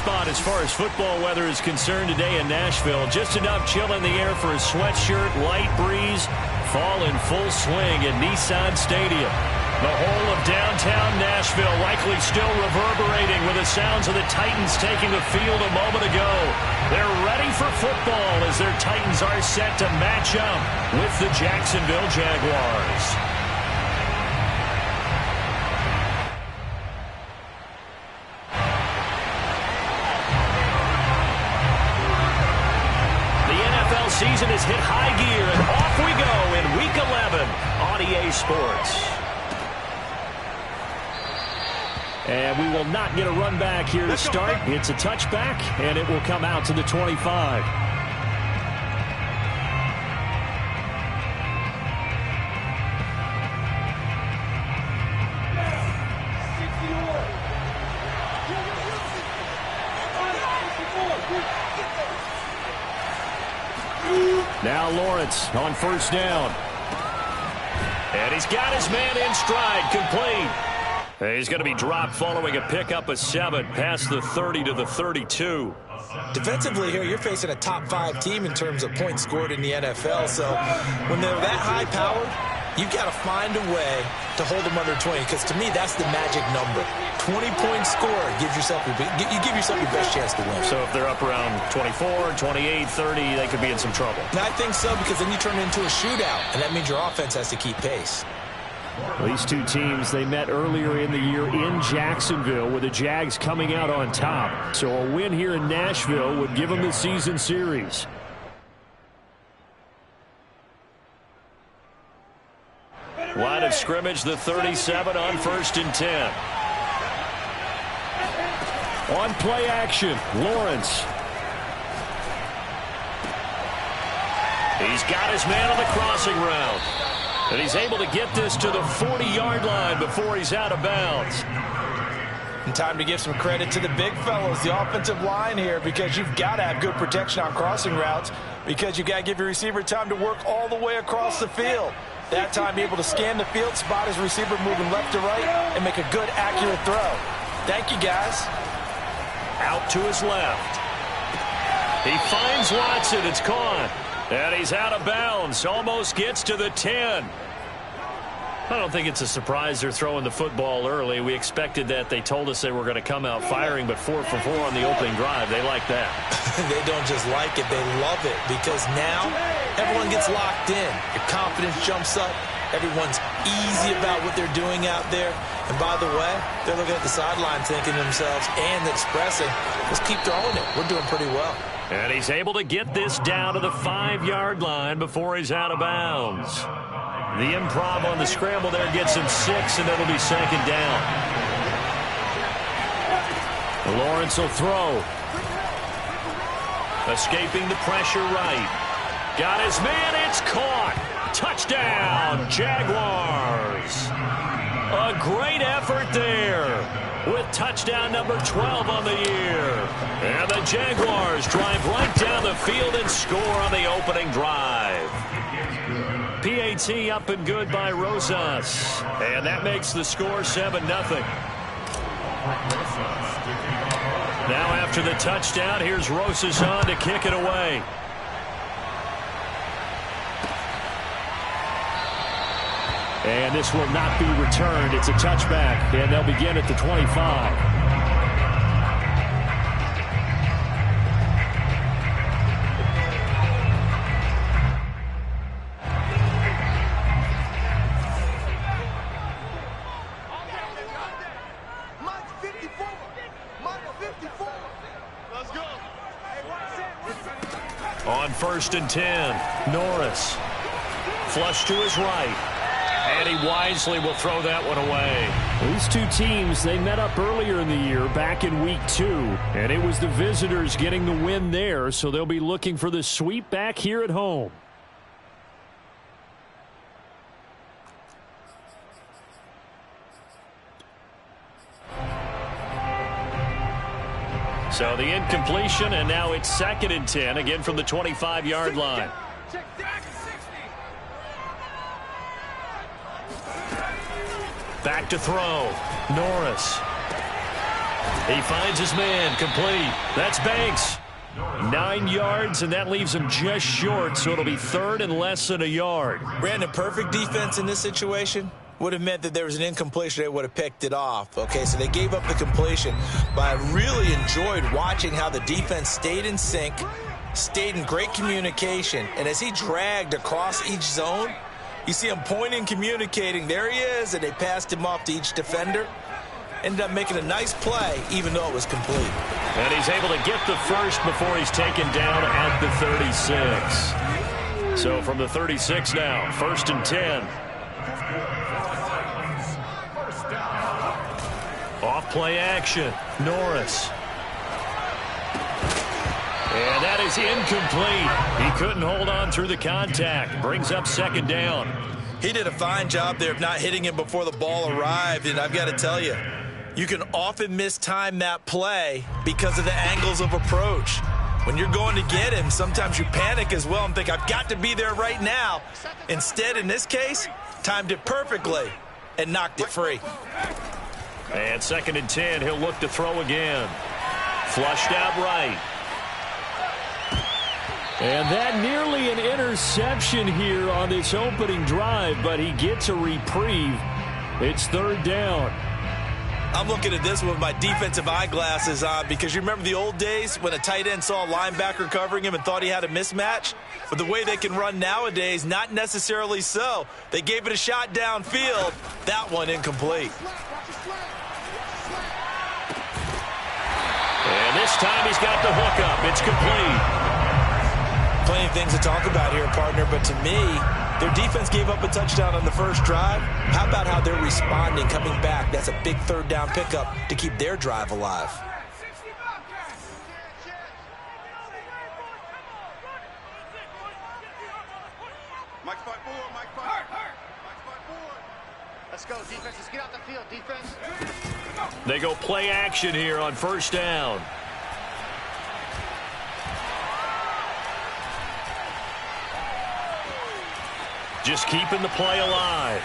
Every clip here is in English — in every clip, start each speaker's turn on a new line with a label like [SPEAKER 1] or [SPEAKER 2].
[SPEAKER 1] spot as far as football weather is concerned today in Nashville. Just enough chill in the air for a sweatshirt, light breeze, fall in full swing at Nissan Stadium. The whole of downtown Nashville likely still reverberating with the sounds of the Titans taking the field a moment ago. They're ready for football as their Titans are set to match up with the Jacksonville Jaguars. Season has hit high gear, and off we go in Week 11 on EA Sports. And we will not get a run back here to start. It's a touchback, and it will come out to the 25. Now Lawrence on first down. And he's got his man in stride, complete. He's going to be dropped following a pickup of 7 past the 30 to the 32.
[SPEAKER 2] Defensively here, you're facing a top 5 team in terms of points scored in the NFL. So when they're that high-powered, you've got to find a way to hold them under 20, because to me, that's the magic number. 20-point score gives yourself you give yourself your best chance to win.
[SPEAKER 1] So if they're up around 24, 28, 30, they could be in some trouble.
[SPEAKER 2] And I think so, because then you turn it into a shootout, and that means your offense has to keep pace.
[SPEAKER 1] These two teams, they met earlier in the year in Jacksonville with the Jags coming out on top. So a win here in Nashville would give them the season series. Line of scrimmage, the 37 on 1st and 10. On play action, Lawrence. He's got his man on the crossing route. And he's able to get this to the 40-yard line before he's out of bounds.
[SPEAKER 2] And time to give some credit to the big fellows, the offensive line here, because you've got to have good protection on crossing routes, because you've got to give your receiver time to work all the way across the field. That time, be able to scan the field, spot his receiver moving left to right, and make a good, accurate throw. Thank you, guys.
[SPEAKER 1] Out to his left. He finds Watson. It's caught. And he's out of bounds. Almost gets to the 10. I don't think it's a surprise they're throwing the football early. We expected that. They told us they were going to come out firing, but 4 for 4 on the opening drive. They like that.
[SPEAKER 2] They don't just like it. They love it, because now everyone gets locked in. Your confidence jumps up. Everyone's easy about what they're doing out there. And by the way, they're looking at the sideline thinking to themselves and expressing, let's keep throwing it. We're doing pretty well.
[SPEAKER 1] And he's able to get this down to the 5-yard line before he's out of bounds. The improv on the scramble there gets him 6, and it'll be 2nd down. Lawrence will throw. Escaping the pressure right. Got his man. It's caught. Touchdown, Jaguars. A great effort there with touchdown number 12 on the year. And the Jaguars drive right down the field and score on the opening drive. PAT up and good by Rosas. And that makes the score 7-0. Now after the touchdown, here's Rosas on to kick it away. And this will not be returned. It's a touchback, and they'll begin at the 25. On 1st and 10, Norris. Flush to his right. And he wisely will throw that one away. These two teams, they met up earlier in the year, back in Week 2. And it was the visitors getting the win there, so they'll be looking for the sweep back here at home. So the incompletion, and now it's 2nd and 10, again from the 25-yard line. Back to throw. Norris. He finds his man, complete. That's Banks. 9 yards, and that leaves him just short, so it'll be third and less than a yard.
[SPEAKER 2] Brandon, perfect defense in this situation would have meant that there was an incompletion. They would have picked it off. Okay, so they gave up the completion, but I really enjoyed watching how the defense stayed in sync, stayed in great communication, and as he dragged across each zone, you see him pointing, communicating. There he is, and they passed him off to each defender. Ended up making a nice play, even though it was complete.
[SPEAKER 1] And he's able to get the first before he's taken down at the 36. So from the 36 now, 1st and 10. Off play action, Norris. And that is incomplete. He couldn't hold on through the contact. Brings up 2nd down.
[SPEAKER 2] He did a fine job there of not hitting him before the ball arrived, and I've got to tell you, you can often mistime that play because of the angles of approach. When you're going to get him, sometimes you panic as well and think, I've got to be there right now. Instead, in this case, timed it perfectly and knocked it free.
[SPEAKER 1] And 2nd and 10, he'll look to throw again. Flushed out right. And that nearly an interception here on this opening drive, but he gets a reprieve. It's 3rd down.
[SPEAKER 2] I'm looking at this with my defensive eyeglasses on because you remember the old days when a tight end saw a linebacker covering him and thought he had a mismatch? But the way they can run nowadays, not necessarily so. They gave it a shot downfield. That one incomplete.
[SPEAKER 1] And this time he's got the hook up. It's complete.
[SPEAKER 2] Plenty of things to talk about here, partner, but to me, their defense gave up a touchdown on the first drive. How about how they're responding, coming back? That's a big 3rd down pickup to keep their drive alive.
[SPEAKER 3] Let's go, defense. Let's get out the field, defense.
[SPEAKER 1] They go play action here on 1st down. Just keeping the play alive.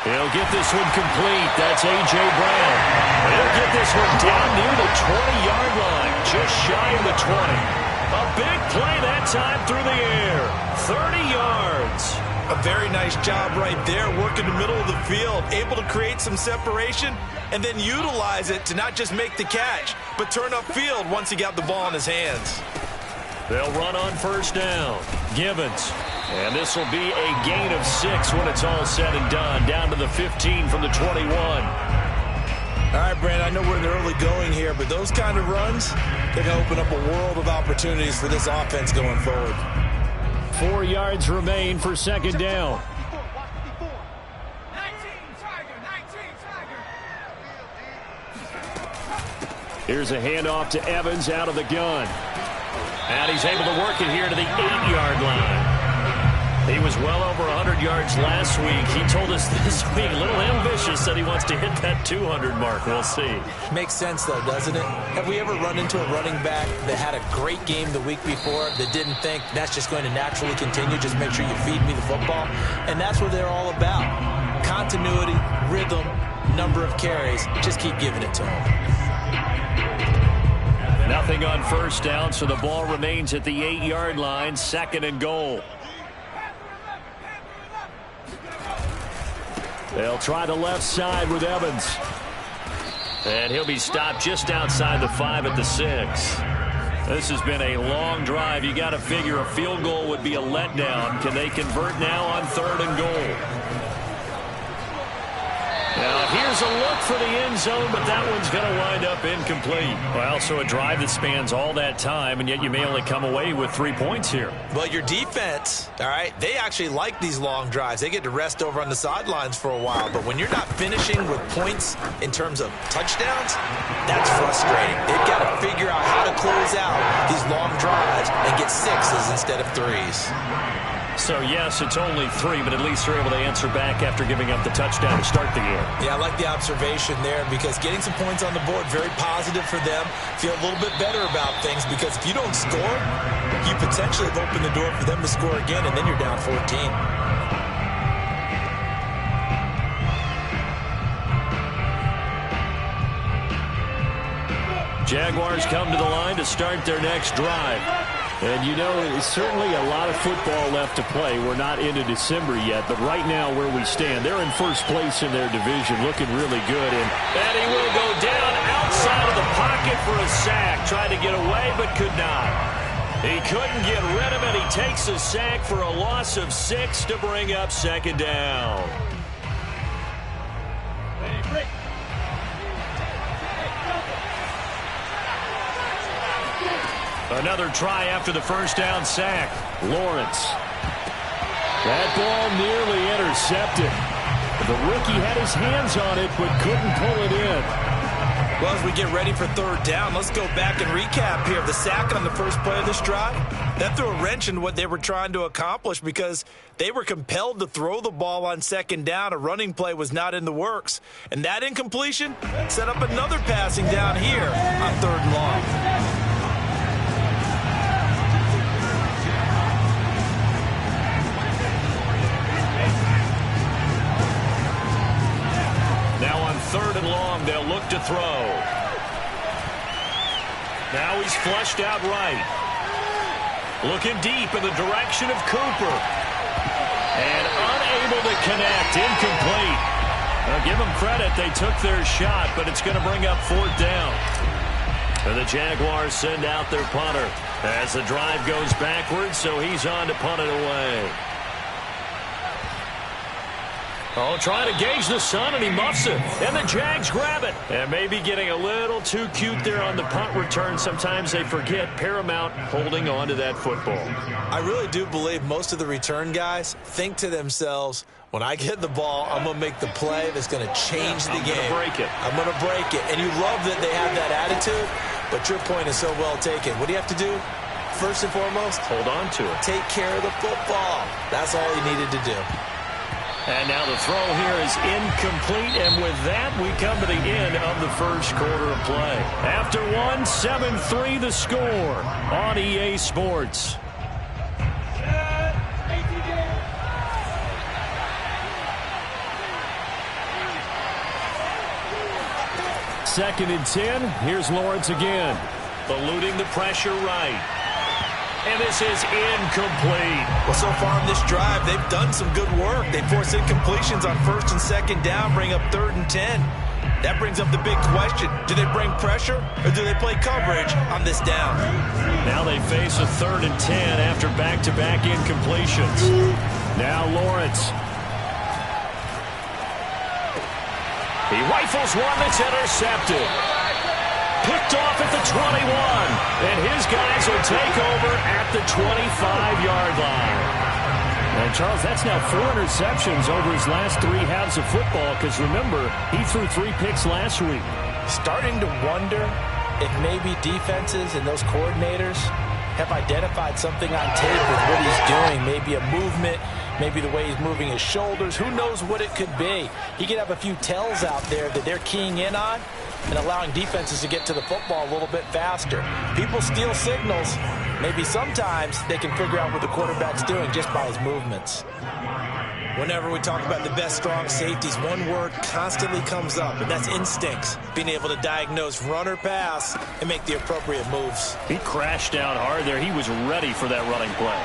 [SPEAKER 1] He'll get this one complete. That's A.J. Brown. He'll get this one down near the 20-yard line, just shy of the 20. A big play that time through the air. 30 yards.
[SPEAKER 2] A very nice job right there, working the middle of the field, able to create some separation and then utilize it to not just make the catch, but turn upfield once he got the ball in his hands.
[SPEAKER 1] They'll run on 1st down. Gibbons. And this will be a gain of 6 when it's all said and done. Down to the 15 from the 21.
[SPEAKER 2] All right, Brandon, I know we're in the early going here, but those kind of runs, they're going to open up a world of opportunities for this offense going forward.
[SPEAKER 1] 4 yards remain for 2nd down. Here's a handoff to Evans out of the gun. And he's able to work it here to the 8-yard line. He was well over 100 yards last week. He told us this week, a little ambitious, that he wants to hit that 200 mark. We'll see.
[SPEAKER 2] Makes sense, though, doesn't it? Have we ever run into a running back that had a great game the week before that didn't think that's just going to naturally continue, just make sure you feed me the football? And that's what they're all about. Continuity, rhythm, number of carries. Just keep giving it to them.
[SPEAKER 1] Nothing on 1st down, so the ball remains at the 8-yard line, 2nd and goal. They'll try the left side with Evans. And he'll be stopped just outside the 5 at the 6. This has been a long drive. You got to figure a field goal would be a letdown. Can they convert now on 3rd and goal? Now, here's a look for the end zone, but that one's going to wind up incomplete. Well, so a drive that spans all that time, and yet you may only come away with 3 points here.
[SPEAKER 2] Well, your defense, all right, they actually like these long drives. They get to rest over on the sidelines for a while. But when you're not finishing with points in terms of touchdowns, that's frustrating. They've got to figure out how to close out these long drives and get 6s instead of 3s.
[SPEAKER 1] So, yes, it's only 3, but at least they're able to answer back after giving up the touchdown to start the game.
[SPEAKER 2] Yeah, I like the observation there because getting some points on the board, very positive for them. Feel a little bit better about things because if you don't score, you potentially have opened the door for them to score again, and then you're down 14.
[SPEAKER 1] Jaguars come to the line to start their next drive. And, you know, it's certainly a lot of football left to play. We're not into December yet, but right now where we stand, they're in first place in their division, looking really good. And he will go down outside of the pocket for a sack. Tried to get away, but could not. He couldn't get rid of it. He takes a sack for a loss of 6 to bring up second down. Another try after the first down sack. Lawrence. That ball nearly intercepted. The rookie had his hands on it but couldn't pull it in.
[SPEAKER 2] Well, as we get ready for third down, let's go back and recap here. The sack on the first play of this drive, that threw a wrench in what they were trying to accomplish because they were compelled to throw the ball on second down. A running play was not in the works. And that incompletion set up another passing down here on third and long.
[SPEAKER 1] Now on third and long, they'll look to throw. Now he's flushed out right. Looking deep in the direction of Cooper. And unable to connect. Incomplete. Now give them credit. They took their shot, but it's going to bring up fourth down. And the Jaguars send out their punter as the drive goes backwards, so he's on to punt it away. Oh, trying to gauge the sun, and he muffs it. And the Jags grab it. And maybe getting a little too cute there on the punt return. Sometimes they forget paramount holding on to that football.
[SPEAKER 2] I really do believe most of the return guys think to themselves, when I get the ball, I'm going to make the play that's going to change the game.
[SPEAKER 1] I'm going to break it.
[SPEAKER 2] I'm going to break it. And you love that they have that attitude, but your point is so well taken. What do you have to do? First and foremost,
[SPEAKER 1] hold on to it.
[SPEAKER 2] Take care of the football. That's all he needed to do.
[SPEAKER 1] And now the throw here is incomplete, and with that, we come to the end of the first quarter of play. After one, 7-3 the score on EA Sports. Second and 10. Here's Lawrence again. Eluding the pressure right. And this is incomplete.
[SPEAKER 2] Well, so far in this drive, they've done some good work. They force incompletions on first and second down, bring up third and 10. That brings up the big question. Do they bring pressure or do they play coverage on this down?
[SPEAKER 1] Now they face a third and 10 after back-to-back incompletions. Now Lawrence. He rifles one that's intercepted. Picked off at the 21, and his guys will take over at the 25-yard line. And, Charles, that's now 4 interceptions over his last 3 halves of football, because, remember, he threw 3 picks last week.
[SPEAKER 2] Starting to wonder if maybe defenses and those coordinators have identified something on tape with what he's doing, maybe a movement, maybe the way he's moving his shoulders. Who knows what it could be? He could have a few tells out there that they're keying in on and allowing defenses to get to the football a little bit faster. People steal signals. Maybe sometimes they can figure out what the quarterback's doing just by his movements. Whenever we talk about the best strong safeties, one word constantly comes up, and that's instincts. Being able to diagnose run or pass and make the appropriate moves.
[SPEAKER 1] He crashed down hard there. He was ready for that running play.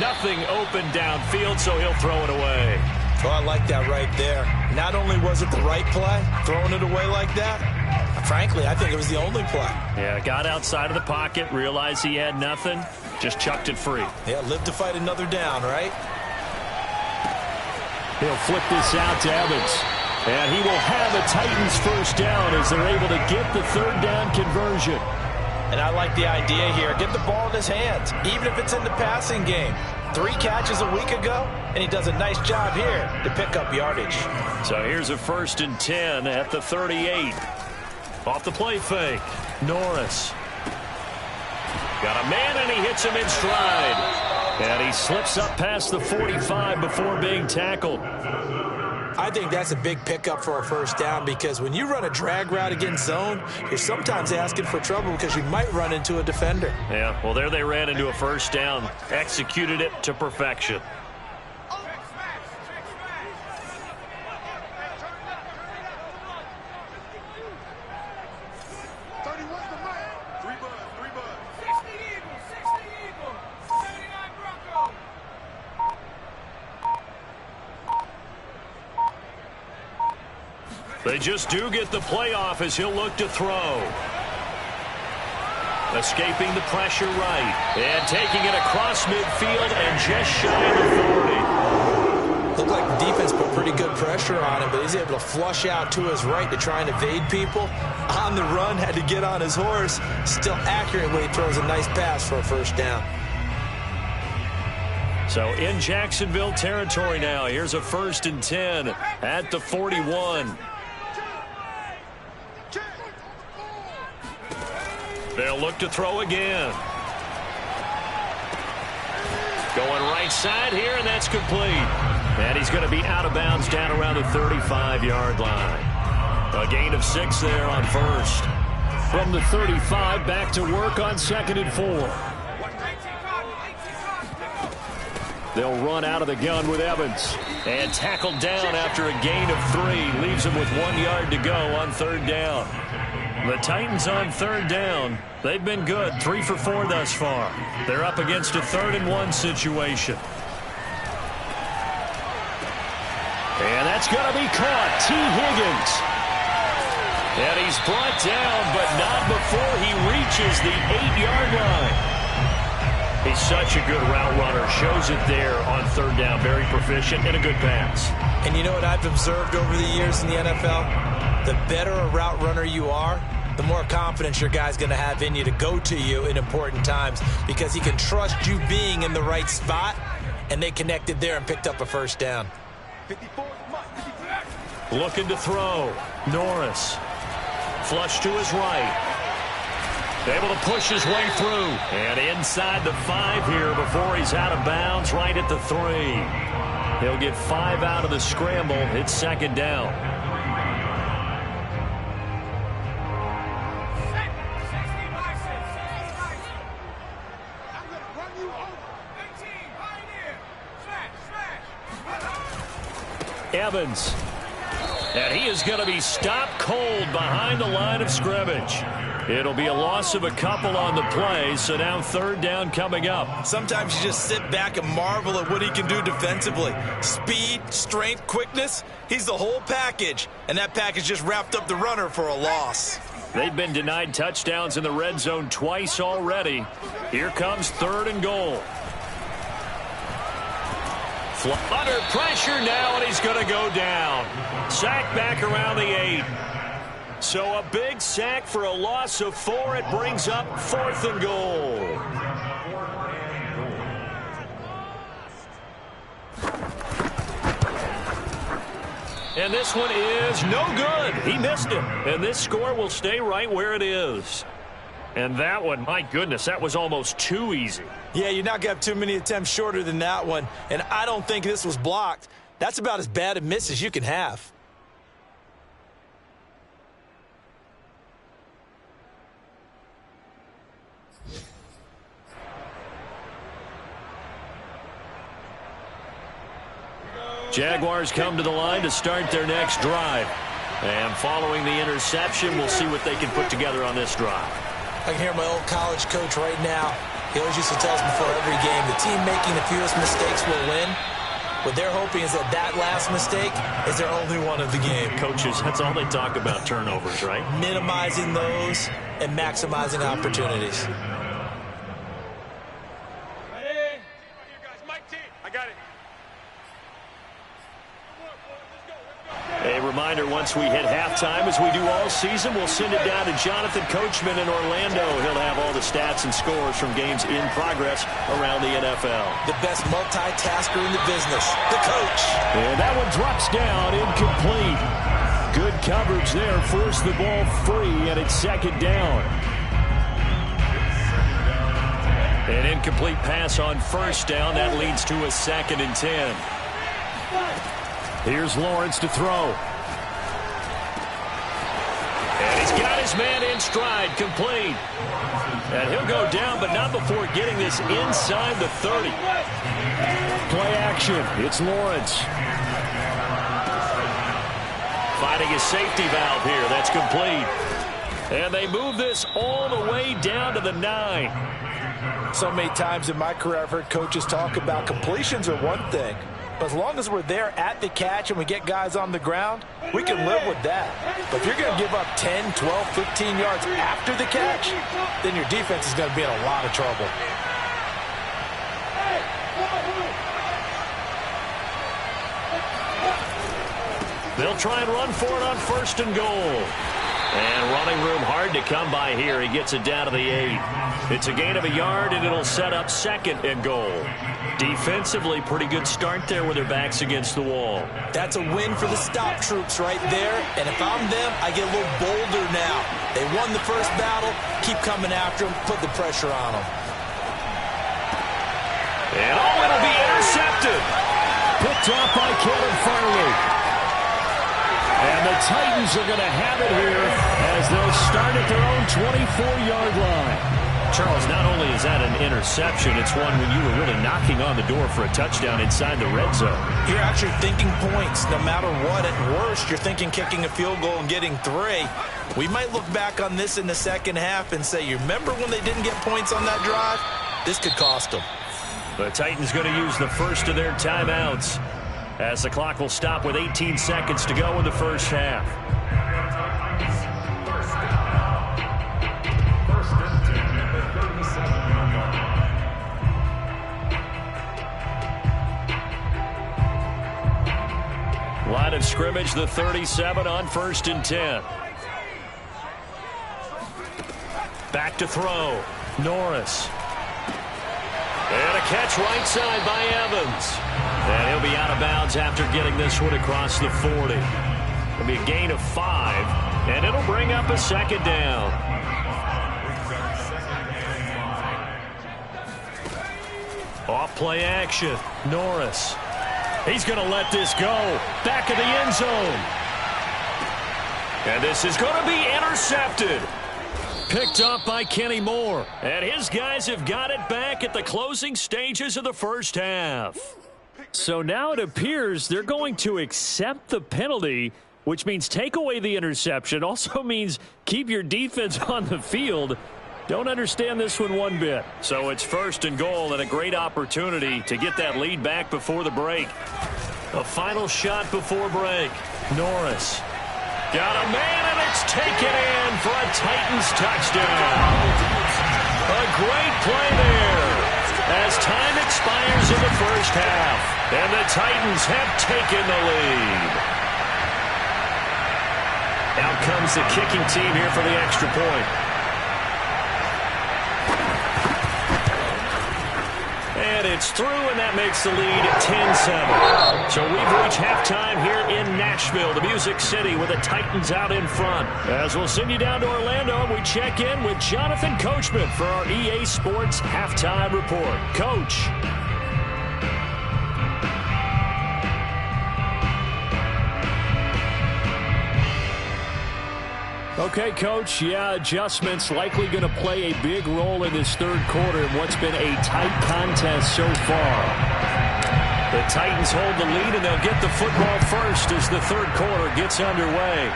[SPEAKER 1] Nothing open downfield, so he'll throw it away.
[SPEAKER 2] Oh, I like that right there. Not only was it the right play, throwing it away like that, frankly, I think it was the only play.
[SPEAKER 1] Yeah, got outside of the pocket, realized he had nothing, just chucked it free.
[SPEAKER 2] Yeah, live to fight another down, right?
[SPEAKER 1] He'll flip this out to Evans. And he will have a Titans first down as they're able to get the third down conversion.
[SPEAKER 2] And I like the idea here. Get the ball in his hands, even if it's in the passing game. 3 catches a week ago, and he does a nice job here to pick up yardage.
[SPEAKER 1] So here's a 1st and 10 at the 38. Off the play fake. Norris. Got a man, and he hits him in stride. And he slips up past the 45 before being tackled.
[SPEAKER 2] I think that's a big pickup for a first down because when you run a drag route against zone, you're sometimes asking for trouble because you might run into a defender.
[SPEAKER 1] Yeah, well, there they ran into a first down. Executed it to perfection. They just do get the playoff as he'll look to throw. Escaping the pressure right. And taking it across midfield and just shy of the 40.
[SPEAKER 2] Looked like the defense put pretty good pressure on him, but he's able to flush out to his right to try and evade people. On the run, had to get on his horse. Still accurately throws a nice pass for a first down.
[SPEAKER 1] So in Jacksonville territory now. Here's a 1st and 10 at the 41. They'll look to throw again. Going right side here, and that's complete. And he's going to be out of bounds down around the 35-yard line. A gain of 6 there on first. From the 35, back to work on 2nd and 4. They'll run out of the gun with Evans. And tackled down after a gain of 3. Leaves him with 1 yard to go on 3rd down. The Titans on 3rd down. They've been good, 3 for 4 thus far. They're up against a 3rd and 1 situation. And that's going to be caught. T. Higgins. And he's brought down, but not before he reaches the 8-yard line. He's such a good route runner. Shows it there on 3rd down. Very proficient and a good pass.
[SPEAKER 2] And you know what I've observed over the years in the NFL? The better a route runner you are, the more confidence your guy's going to have in you to go to you in important times because he can trust you being in the right spot, and they connected there and picked up a first down.
[SPEAKER 1] Looking to throw. Norris. Flush to his right. Able to push his way through. And inside the 5 here before he's out of bounds right at the 3. He'll get 5 out of the scramble. It's 2nd down. Evans. And he is going to be stopped cold behind the line of scrimmage. It'll be a loss of a couple on the play, so now 3rd down coming up.
[SPEAKER 2] Sometimes you just sit back and marvel at what he can do defensively. Speed, strength, quickness, he's the whole package. And that package just wrapped up the runner for a loss.
[SPEAKER 1] They've been denied touchdowns in the red zone twice already. Here comes 3rd and goal. Under pressure now, and he's going to go down. Sack back around the 8. So a big sack for a loss of 4. It brings up 4th and goal. And this one is no good. He missed it. And this score will stay right where it is. And that one, my goodness, that was almost too easy.
[SPEAKER 2] Yeah, you're not going to have too many attempts shorter than that one. And I don't think this was blocked. That's about as bad a miss as you can have.
[SPEAKER 1] Jaguars come to the line to start their next drive. And following the interception, we'll see what they can put together on this drive.
[SPEAKER 2] I can hear my old college coach right now. He always used to tell us before every game, the team making the fewest mistakes will win. What they're hoping is that that last mistake is their only one of the game.
[SPEAKER 1] Coaches, that's all they talk about, turnovers, right?
[SPEAKER 2] Minimizing those and maximizing opportunities.
[SPEAKER 1] A reminder, once we hit halftime, as we do all season, we'll send it down to Jonathan Coachman in Orlando. He'll have all the stats and scores from games in progress around the NFL.
[SPEAKER 2] The best multitasker in the business, the coach.
[SPEAKER 1] And that one drops down, incomplete. Good coverage there, forced the ball free, and it's 2nd down. An incomplete pass on 1st down. That leads to a 2nd and 10. Here's Lawrence to throw. And he's got his man in stride, complete. And he'll go down, but not before getting this inside the 30. Play action. It's Lawrence. Finding his safety valve here. That's complete. And they move this all the way down to the 9.
[SPEAKER 2] So many times in my career I've heard coaches talk about completions are one thing, But as long as we're there at the catch and we get guys on the ground, we can live with that. But if you're going to give up 10, 12, 15 yards after the catch, then your defense is going to be in a lot of trouble.
[SPEAKER 1] They'll try and run for it on 1st and goal. And running room hard to come by here. He gets it down to the 8. It's a gain of a yard, and it'll set up 2nd and goal. Defensively, pretty good start there with their backs against the wall.
[SPEAKER 2] That's a win for the stop troops right there. And if I'm them, I get a little bolder now. They won the first battle. Keep coming after them. Put the pressure on them.
[SPEAKER 1] And it'll be intercepted. Picked off by Caleb Farley. And the Titans are going to have it here as they'll start at their own 24-yard line. Charles, not only is that an interception, it's one when you were really knocking on the door for a touchdown inside the red zone.
[SPEAKER 2] You're actually thinking points no matter what. At worst, you're thinking kicking a field goal and getting 3. We might look back on this in the second half and say, you remember when they didn't get points on that drive? This could cost them.
[SPEAKER 1] The Titans going to use the first of their timeouts, as the clock will stop with 18 seconds to go in the first half. Line of scrimmage, the 37 on 1st and 10. Back to throw. Norris. And a catch right side by Evans. And he'll be out of bounds after getting this one across the 40. It'll be a gain of 5, and it'll bring up a 2nd down. Off play action. Norris. He's going to let this go. Back of the end zone. And this is going to be intercepted. Picked up by Kenny Moore. And his guys have got it back at the closing stages of the first half. So now it appears they're going to accept the penalty, which means take away the interception. Also means keep your defense on the field. Don't understand this one bit. So it's 1st and goal, and a great opportunity to get that lead back before the break. A final shot before break. Norris. Got a man, and it's taken in for a Titans touchdown. A great play there as time expires in the first half. And the Titans have taken the lead. Out comes the kicking team here for the extra point. And it's through, and that makes the lead 10-7. So we've reached halftime here in Nashville, the Music City, with the Titans out in front. As we'll send you down to Orlando, we check in with Jonathan Coachman for our EA Sports Halftime Report. Coach. Okay, Coach, adjustments likely going to play a big role in this third quarter in what's been a tight contest so far. The Titans hold the lead, and they'll get the football first as the third quarter gets underway.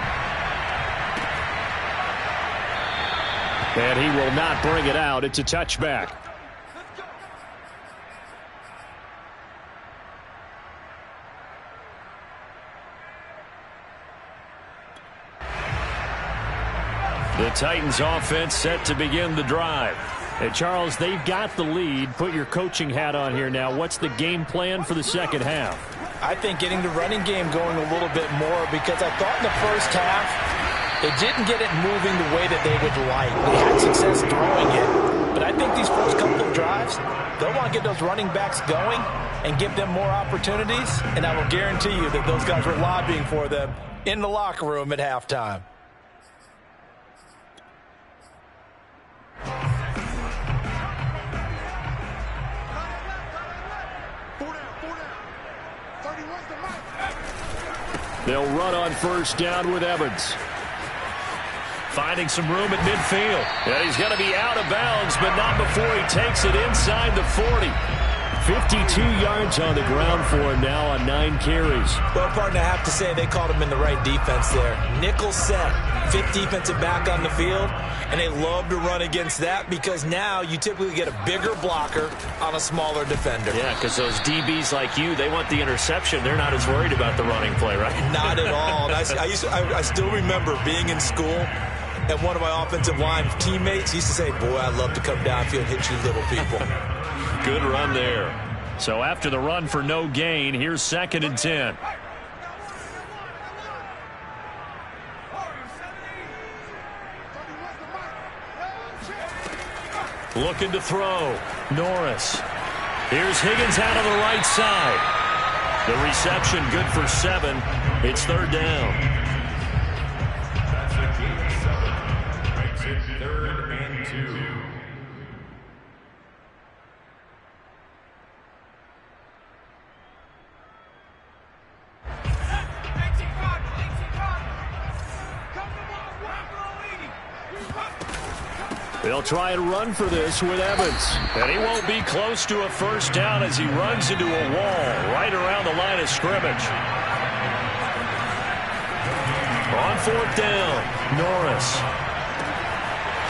[SPEAKER 1] And he will not bring it out. It's a touchback. The Titans offense set to begin the drive. Hey, Charles, they've got the lead. Put your coaching hat on here now. What's the game plan for the second half?
[SPEAKER 2] I think getting the running game going a little bit more, because I thought in the first half they didn't get it moving the way that they would like. They had success throwing it. But I think these first couple of drives, they'll want to get those running backs going and give them more opportunities. And I will guarantee you that those guys were lobbying for them in the locker room at halftime.
[SPEAKER 1] They'll run on first down with Evans. Finding some room at midfield. And he's going to be out of bounds, but not before he takes it inside the 40. 52 yards on the ground for him now on 9 carries.
[SPEAKER 2] Well, partner, I have to say they called him in the right defense there. Nickel set, 5th defensive back on the field, and they love to run against that because now you typically get a bigger blocker on a smaller defender.
[SPEAKER 1] Yeah, because those DBs like you, they want the interception. They're not as worried about the running play, right?
[SPEAKER 2] Not at all. And I still remember being in school, and one of my offensive line teammates used to say, boy, I'd love to come downfield and hit you little people.
[SPEAKER 1] Good run there. So after the run for no gain, here's 2nd and 10. Looking to throw. Norris. Here's Higgins out on the right side. The reception good for 7. It's 3rd down.
[SPEAKER 4] That's a gain of 7. Makes it 3rd and 2.
[SPEAKER 1] They'll try and run for this with Evans. And he won't be close to a first down as he runs into a wall right around the line of scrimmage. On 4th down, Norris.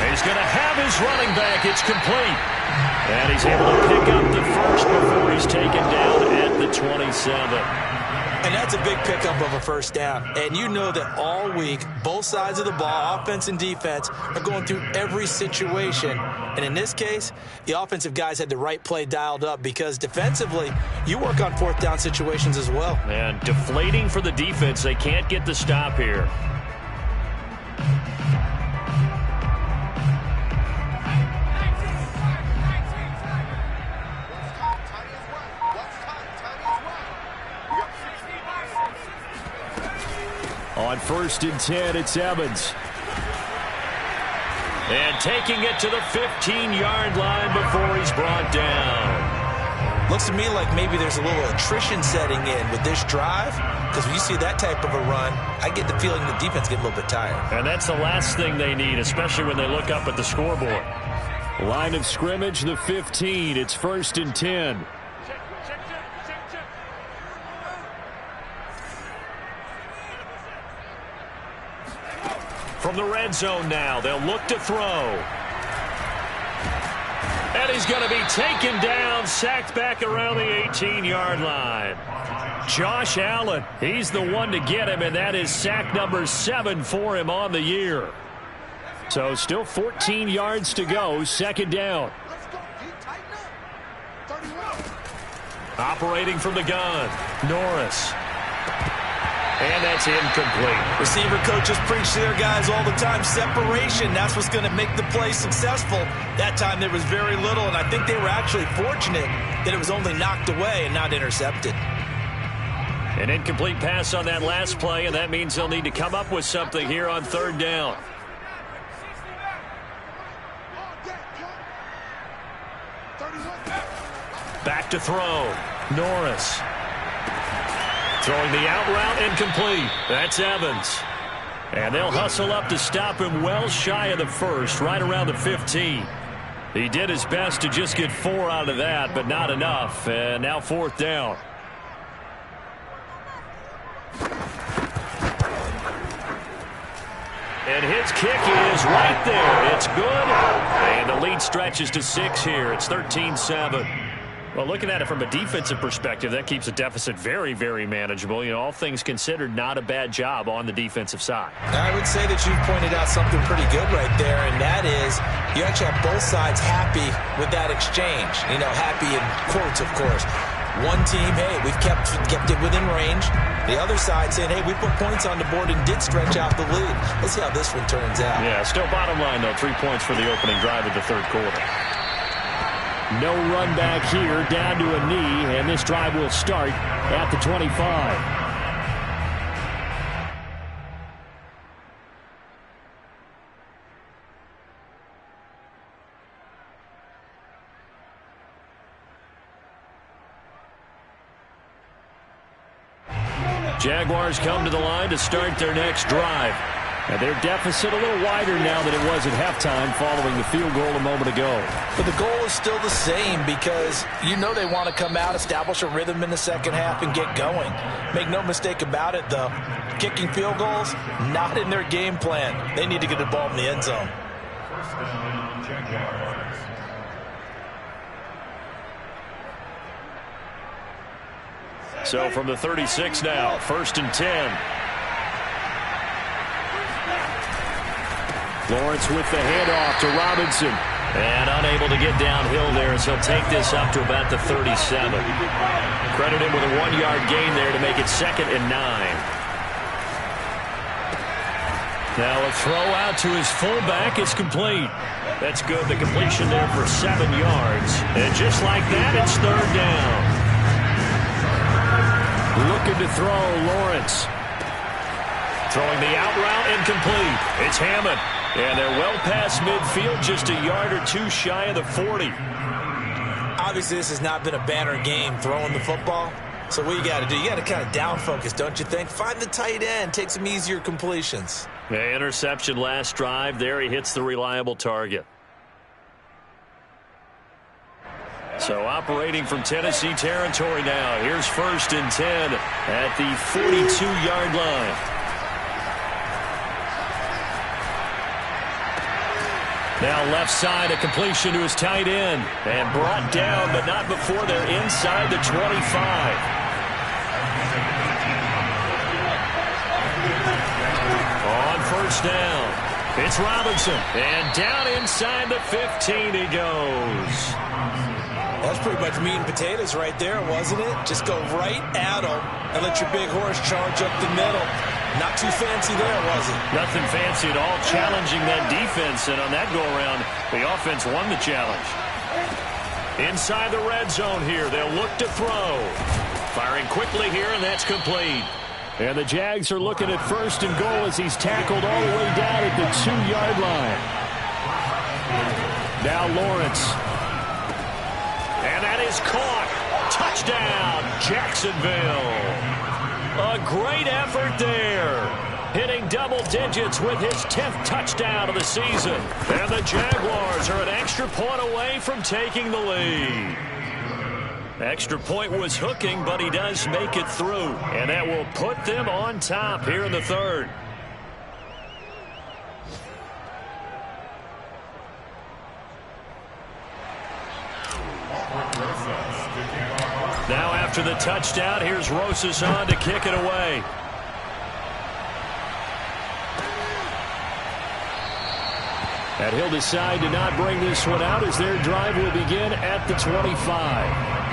[SPEAKER 1] He's going to have his running back. It's complete. And he's able to pick up the first before he's taken down at the 27.
[SPEAKER 2] And that's a big pickup of a first down. And you know that all week, both sides of the ball, offense and defense, are going through every situation. And in this case, the offensive guys had the right play dialed up because defensively, you work on 4th down situations as well.
[SPEAKER 1] And deflating for the defense. They can't get the stop here. On 1st and 10, it's Evans. And taking it to the 15-yard line before he's brought down.
[SPEAKER 2] Looks to me like maybe there's a little attrition setting in with this drive, because when you see that type of a run, I get the feeling the defense get a little bit tired.
[SPEAKER 1] And that's the last thing they need, especially when they look up at the scoreboard. Line of scrimmage, the 15. It's 1st and 10. From the red zone now, they'll look to throw. And he's going to be taken down, sacked back around the 18-yard line. Josh Allen, he's the one to get him, and that is sack number 7 for him on the year. So still 14 yards to go, 2nd down. Operating from the gun, Norris. And that's incomplete.
[SPEAKER 2] Receiver coaches preach to their guys all the time. Separation, that's what's going to make the play successful. That time there was very little, and I think they were actually fortunate that it was only knocked away and not intercepted.
[SPEAKER 1] An incomplete pass on that last play, and that means they'll need to come up with something here on 3rd down. Back to throw. Norris. Throwing the out route incomplete. That's Evans. And they'll hustle up to stop him well shy of the first, right around the 15. He did his best to just get 4 out of that, but not enough. And now 4th down. And his kick is right there. It's good. And the lead stretches to 6 here. It's 13-7. Well, looking at it from a defensive perspective, that keeps the deficit very, very manageable. You know, all things considered, not a bad job on the defensive side.
[SPEAKER 2] I would say that you've pointed out something pretty good right there, and that is you actually have both sides happy with that exchange. You know, happy in quotes, of course. One team, hey, we've kept it within range. The other side saying, hey, we put points on the board and did stretch out the lead. Let's see how this one turns out.
[SPEAKER 1] Yeah, still bottom line, though, 3 points for the opening drive of the 3rd quarter. No run back here, down to a knee, and this drive will start at the 25. Jaguars come to the line to start their next drive. And their deficit a little wider now than it was at halftime following the field goal a moment ago.
[SPEAKER 2] But the goal is still the same because you know they want to come out, establish a rhythm in the second half, and get going. Make no mistake about it, though. Kicking field goals, not in their game plan. They need to get the ball in the end zone.
[SPEAKER 1] So from the 36 now, 1st and 10. Lawrence with the handoff to Robinson. And unable to get downhill there as he'll take this up to about the 37. Credit him with a 1-yard gain there to make it 2nd and 9. Now a throw out to his fullback is complete. That's good. The completion there for 7 yards. And just like that, it's 3rd down. Looking to throw, Lawrence. Throwing the out route incomplete. It's Hammond. And they're well past midfield, just a yard or two shy of the 40.
[SPEAKER 2] Obviously, this has not been a banner game throwing the football. So what you got to do, you got to kind of down focus, don't you think? Find the tight end, take some easier completions.
[SPEAKER 1] The interception last drive. There he hits the reliable target. So operating from Tennessee territory now. Here's 1st and 10 at the 42-yard line. Now left side, a completion to his tight end. And brought down, but not before they're inside the 25. On 1st down, it's Robinson. And down inside the 15 he goes.
[SPEAKER 2] That's pretty much meat and potatoes right there, wasn't it? Just go right at him and let your big horse charge up the middle. Not too fancy there, was it?
[SPEAKER 1] Nothing fancy at all, challenging that defense, and on that go-around, the offense won the challenge. Inside the red zone here, they'll look to throw. Firing quickly here, and that's complete. And the Jags are looking at 1st and goal as he's tackled all the way down at the 2-yard line. Now Lawrence. And that is caught. Touchdown, Jacksonville. A great effort there. Hitting double digits with his 10th touchdown of the season. And the Jaguars are an extra point away from taking the lead. Extra point was hooking, but he does make it through. And that will put them on top here in the 3rd. Now after the touchdown, here's Rosas on to kick it away. And he'll decide to not bring this one out as their drive will begin at the 25.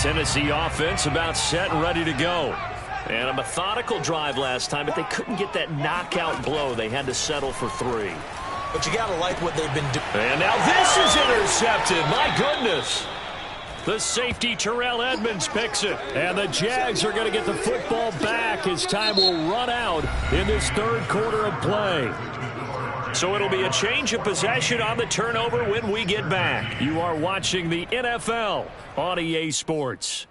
[SPEAKER 1] Tennessee offense about set and ready to go. And a methodical drive last time, but they couldn't get that knockout blow. They had to settle for 3.
[SPEAKER 2] But you got to like what they've been doing.
[SPEAKER 1] And now this is intercepted. My goodness. The safety, Terrell Edmonds, picks it. And the Jags are going to get the football back as time will run out in this 3rd quarter of play. So it'll be a change of possession on the turnover when we get back. You are watching the NFL on EA Sports.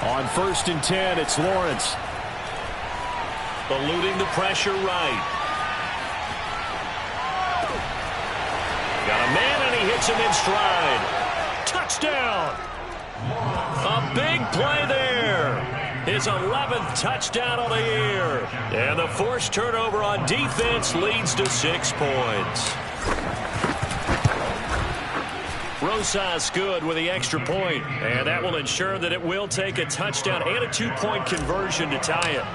[SPEAKER 1] On 1st and 10, it's Lawrence. Eluding the pressure right. Got a man, and he hits him in stride. Touchdown! A big play there. His 11th touchdown of the year. And the forced turnover on defense leads to 6 points. Rosas good with the extra point. And that will ensure that it will take a touchdown and a 2-point conversion to tie it.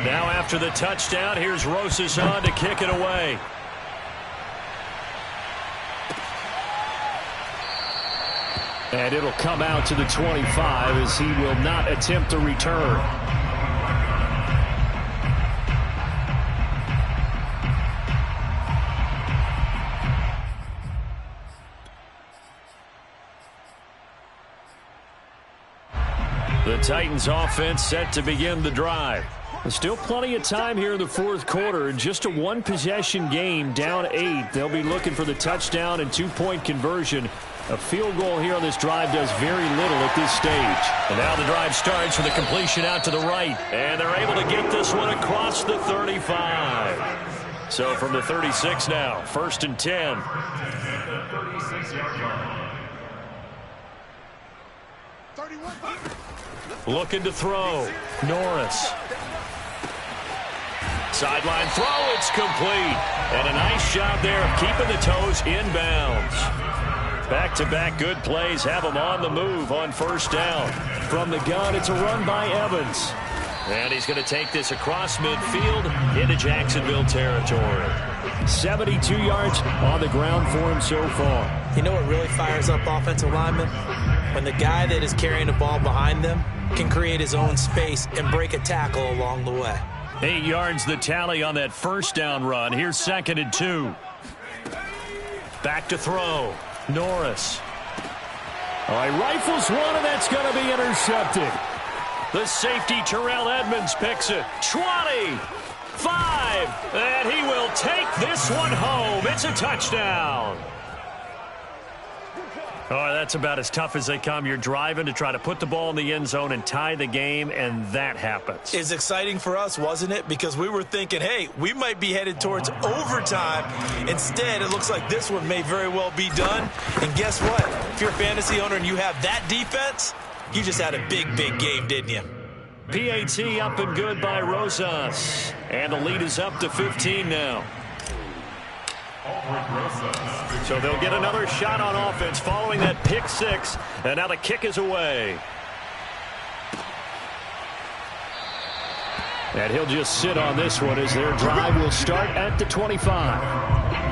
[SPEAKER 1] Now after the touchdown, here's Rosas on to kick it away. And it'll come out to the 25 as he will not attempt to return. Titans offense set to begin the drive. There's still plenty of time here in the fourth quarter. Just a one-possession game, down 8. They'll be looking for the touchdown and two-point conversion. A field goal here on this drive does very little at this stage. And now the drive starts with a completion out to the right. And they're able to get this one across the 35. So from the 36 now, 1st and 10. Looking to throw. Norris. Sideline throw, it's complete. And a nice job there of keeping the toes inbounds. Back-to-back good plays have them on the move on 1st down. From the gun, it's a run by Evans. And he's going to take this across midfield into Jacksonville territory. 72 yards on the ground for him so far.
[SPEAKER 2] You know what really fires up offensive linemen? When the guy that is carrying the ball behind them can create his own space and break a tackle along the way.
[SPEAKER 1] 8 yards the tally on that 1st down run. Here's 2nd and 2. Back to throw. Norris. All right, rifles one, and that's going to be intercepted. The safety, Terrell Edmonds, picks it. 20, 5, and he will take this one home. It's a touchdown. Oh, that's about as tough as they come. You're driving to try to put the ball in the end zone and tie the game, and that happens.
[SPEAKER 2] It's exciting for us, wasn't it? Because we were thinking, hey, we might be headed towards overtime. Instead, it looks like this one may very well be done. And guess what? If you're a fantasy owner and you have that defense, you just had a big, big game, didn't you?
[SPEAKER 1] PAT up and good by Rosas. And the lead is up to 15 now. So they'll get another shot on offense following that pick 6. And now the kick is away. And he'll just sit on this one as their drive will start at the 25.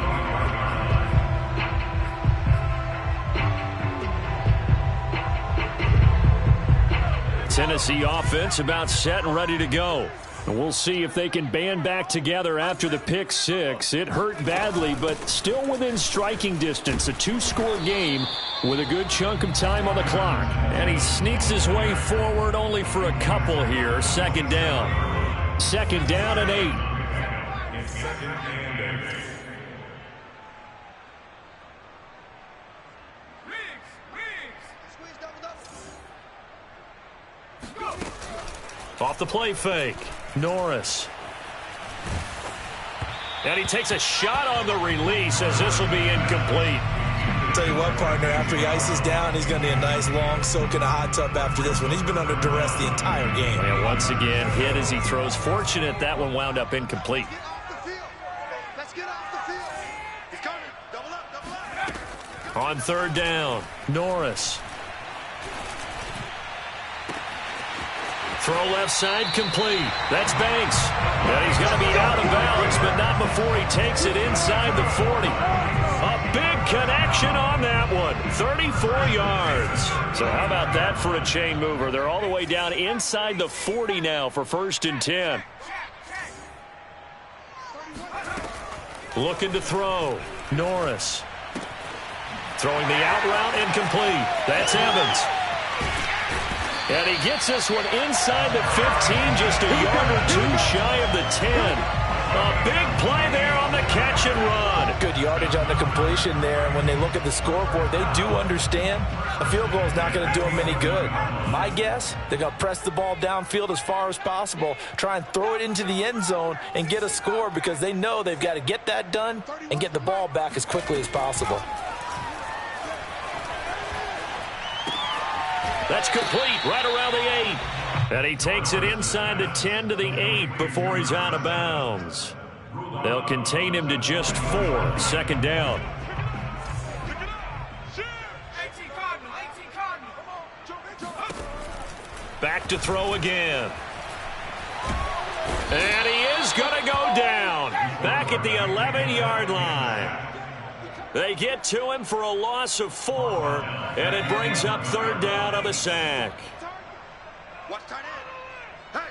[SPEAKER 1] Tennessee offense about set and ready to go. And we'll see if they can band back together after the pick 6. It hurt badly, but still within striking distance. A 2-score game with a good chunk of time on the clock. And he sneaks his way forward only for a couple here. 2nd down. 2nd down and 8. Off the play fake. Norris. And he takes a shot on the release as this will be incomplete.
[SPEAKER 2] I'll tell you what, partner, after he ices down, he's going to be a nice long soak in a hot tub after this one. He's been under duress the entire game.
[SPEAKER 1] And once again, hit as he throws. Fortunate that one wound up incomplete.
[SPEAKER 3] Let's get off the field. He's coming. Double up, double up.
[SPEAKER 1] On 3rd down, Norris. Throw left side complete. That's Banks. And he's going to be out of bounds, but not before he takes it inside the 40. A big connection on that one. 34 yards. So how about that for a chain mover? They're all the way down inside the 40 now for 1st and 10. Looking to throw. Norris. Throwing the out route incomplete. That's Evans. And he gets this one inside the 15, just a yard or 2 shy of the 10. A big play there on the catch and run.
[SPEAKER 2] Good yardage on the completion there. And when they look at the scoreboard, they do understand a field goal is not going to do them any good. My guess, they're going to press the ball downfield as far as possible, try and throw it into the end zone and get a score because they know they've got to get that done and get the ball back as quickly as possible.
[SPEAKER 1] That's complete right around the 8. And he takes it inside the 10 to the 8 before he's out of bounds. They'll contain him to just 4. 2nd down. Back to throw again. And he is going to go down. Back at the 11-yard line. They get to him for a loss of 4, and it brings up 3rd down on the sack.
[SPEAKER 3] Watch tight end. Hey.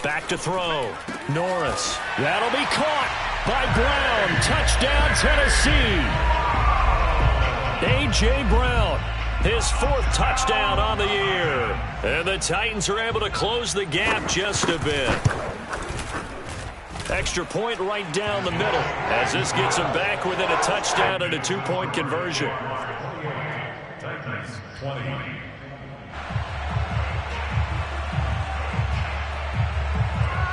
[SPEAKER 1] Back to throw. Norris. That'll be caught by Brown. Touchdown, Tennessee. A.J. Brown, his 4th touchdown on the year. And the Titans are able to close the gap just a bit. Extra point right down the middle as this gets them back within a touchdown and a 2-point conversion.
[SPEAKER 4] Titans 20.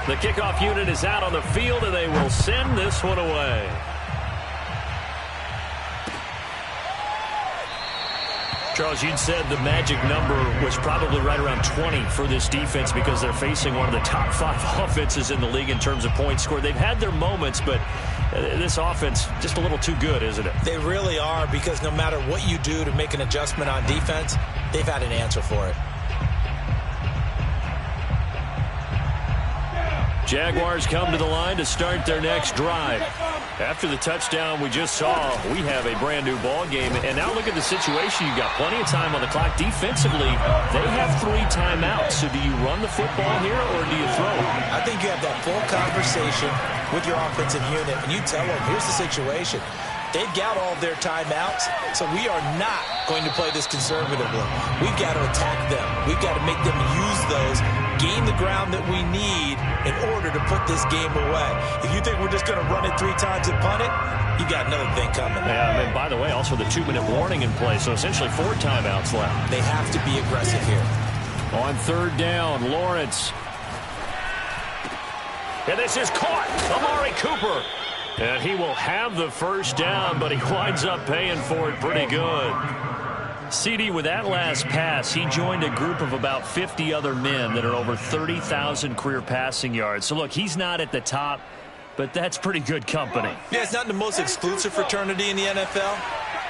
[SPEAKER 1] The kickoff unit is out on the field, and they will send this one away. Charles, you'd said the magic number was probably right around 20 for this defense because they're facing one of the top 5 offenses in the league in terms of points scored. They've had their moments, but this offense just a little too good, isn't it?
[SPEAKER 2] They really are, because no matter what you do to make an adjustment on defense, they've had an answer for it.
[SPEAKER 1] Jaguars come to the line to start their next drive. After the touchdown we just saw, we have a brand new ball game. And now look at the situation. You've got plenty of time on the clock. Defensively, they have 3 timeouts. So do you run the football here or do you throw it?
[SPEAKER 2] I think you have that full conversation with your offensive unit, and you tell them, here's the situation. They've got all of their timeouts, so we are not going to play this conservatively. We've got to attack them. We've got to make them use those, gain the ground that we need in order to put this game away. If you think we're just going to run it 3 times and punt it, you got another thing coming.
[SPEAKER 1] Yeah, and by the way, also the 2-minute warning in play, so essentially 4 timeouts left.
[SPEAKER 2] They have to be aggressive here.
[SPEAKER 1] On 3rd down, Lawrence. And this is caught. Amari Cooper. And he will have the 1st down, but he winds up paying for it pretty good. CD, with that last pass, he joined a group of about 50 other men that are over 30,000 career passing yards. So, look, he's not at the top, but that's pretty good company.
[SPEAKER 2] Yeah, it's not the most exclusive fraternity in the NFL,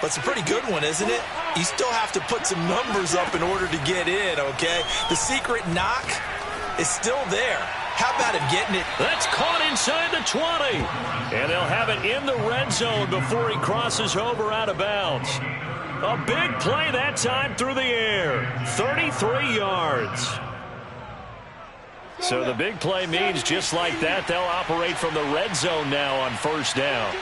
[SPEAKER 2] but it's a pretty good one, isn't it? You still have to put some numbers up in order to get in, okay? The secret knock is still there. How about him getting it?
[SPEAKER 1] That's caught inside the 20. And they'll have it in the red zone before he crosses over out of bounds. A big play that time through the air. 33 yards. So the big play means just like that, they'll operate from the red zone now on 1st down.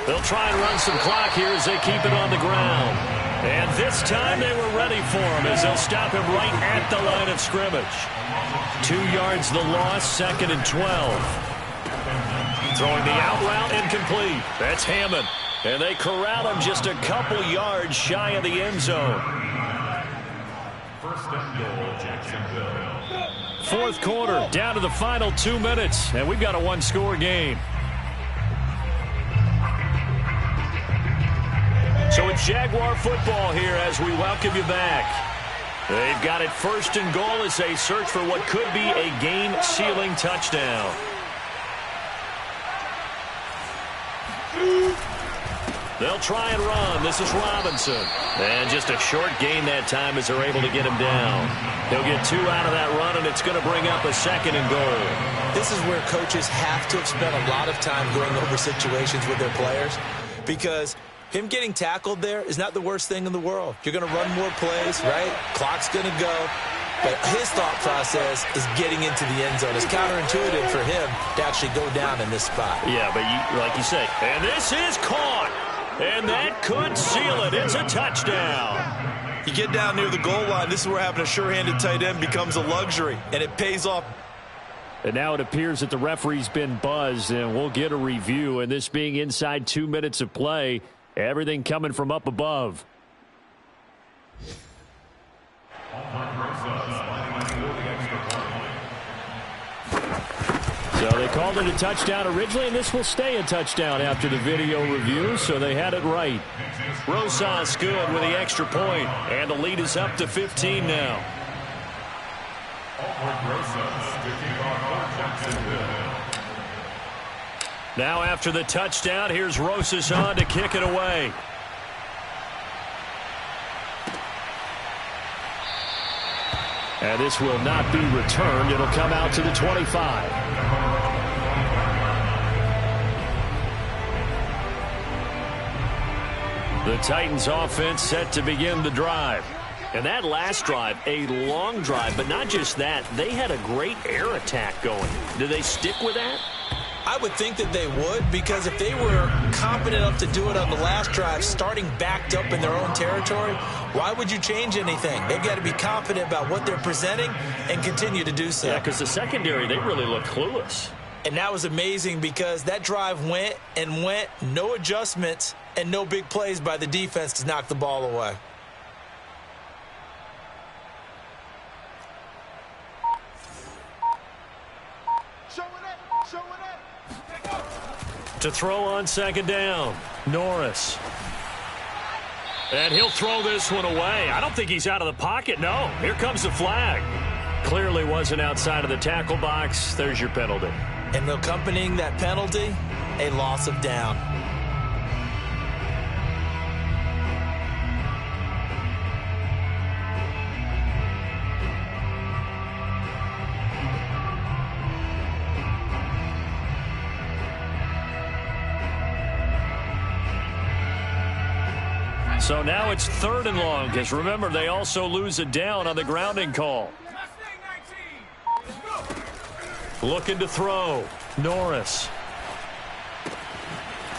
[SPEAKER 1] They'll try and run some clock here as they keep it on the ground. And this time they were ready for him as they'll stop him right at the line of scrimmage. 2 yards the loss, 2nd and 12. Throwing the out route incomplete. That's Hammond. And they corral him just a couple yards shy of the end zone.
[SPEAKER 4] 1st and goal, Jacksonville.
[SPEAKER 1] 4th quarter, down to the final 2 minutes. And we've got a 1-score game. So it's Jaguar football here as we welcome you back. They've got it 1st and goal as they search for what could be a game-sealing touchdown. They'll try and run. This is Robinson. And just a short gain that time as they're able to get him down. He'll get 2 out of that run, and it's going to bring up a 2nd and goal.
[SPEAKER 2] This is where coaches have to have spent a lot of time going over situations with their players, because him getting tackled there is not the worst thing in the world. You're going to run more plays, right? Clock's going to go. But his thought process is getting into the end zone. It's counterintuitive for him to actually go down in this spot.
[SPEAKER 1] Yeah, but like you say, and this is caught. And that could seal it. It's a touchdown.
[SPEAKER 2] You get down near the goal line, this is where having a sure-handed tight end becomes a luxury, and it pays off.
[SPEAKER 1] And now it appears that the referee's been buzzed, and we'll get a review. And this being inside 2 minutes of play, everything coming from up above. So they called it a touchdown originally, and this will stay a touchdown after the video review, so they had it right. Rosas good with the extra point, and the lead is up to 15 now. Now after the touchdown, here's Rosas on to kick it away. And this will not be returned. It'll come out to the 25. The Titans offense set to begin the drive. And that last drive, a long drive, but not just that. They had a great air attack going. Do they stick with that?
[SPEAKER 2] I would think that they would, because if they were competent enough to do it on the last drive, starting backed up in their own territory, why would you change anything? They've got to be confident about what they're presenting and continue to do so.
[SPEAKER 1] Yeah, because the secondary, they really looked clueless.
[SPEAKER 2] And that was amazing because that drive went and went, no adjustments and no big plays by the defense to knock the ball away.
[SPEAKER 1] To throw on second down, Norris. And he'll throw this one away. I don't think he's out of the pocket. No, here comes the flag. Clearly wasn't outside of the tackle box. There's your penalty.
[SPEAKER 2] And accompanying that penalty, a loss of down.
[SPEAKER 1] So now it's 3rd and long, because remember, they also lose a down on the grounding call. Looking to throw. Norris.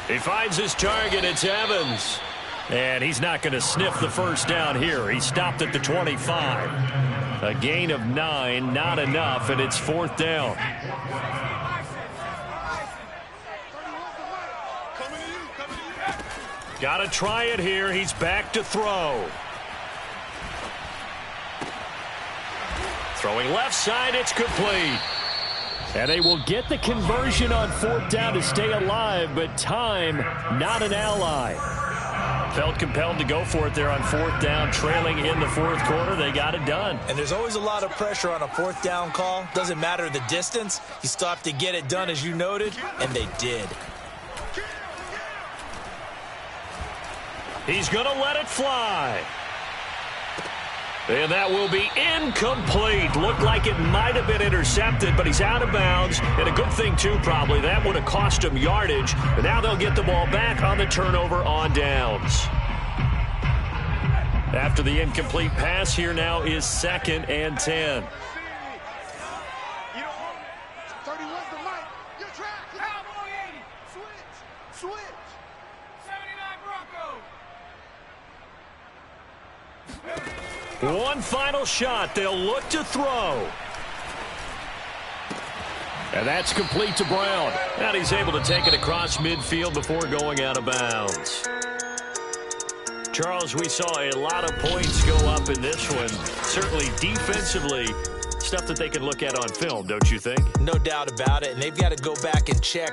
[SPEAKER 1] He finds his target. It's Evans. And he's not going to sniff the first down here. He stopped at the 25. A gain of 9, not enough, and it's 4th down. Got to try it here. He's back to throw. Throwing left side, it's complete. And they will get the conversion on 4th down to stay alive, but time, not an ally. Felt compelled to go for it there on 4th down, trailing in the 4th quarter. They got it done.
[SPEAKER 2] And there's always a lot of pressure on a 4th down call. Doesn't matter the distance. You still have to get it done, as you noted, and they did.
[SPEAKER 1] He's going to let it fly. And that will be incomplete. Looked like it might have been intercepted, but he's out of bounds. And a good thing, too, probably. That would have cost him yardage. But now they'll get the ball back on the turnover on downs. After the incomplete pass, here now is 2nd and 10. One final shot. They'll look to throw. And that's complete to Brown. And he's able to take it across midfield before going out of bounds. Charles, we saw a lot of points go up in this one. Certainly defensively, stuff that they can look at on film, don't you think?
[SPEAKER 2] No doubt about it. And they've got to go back and check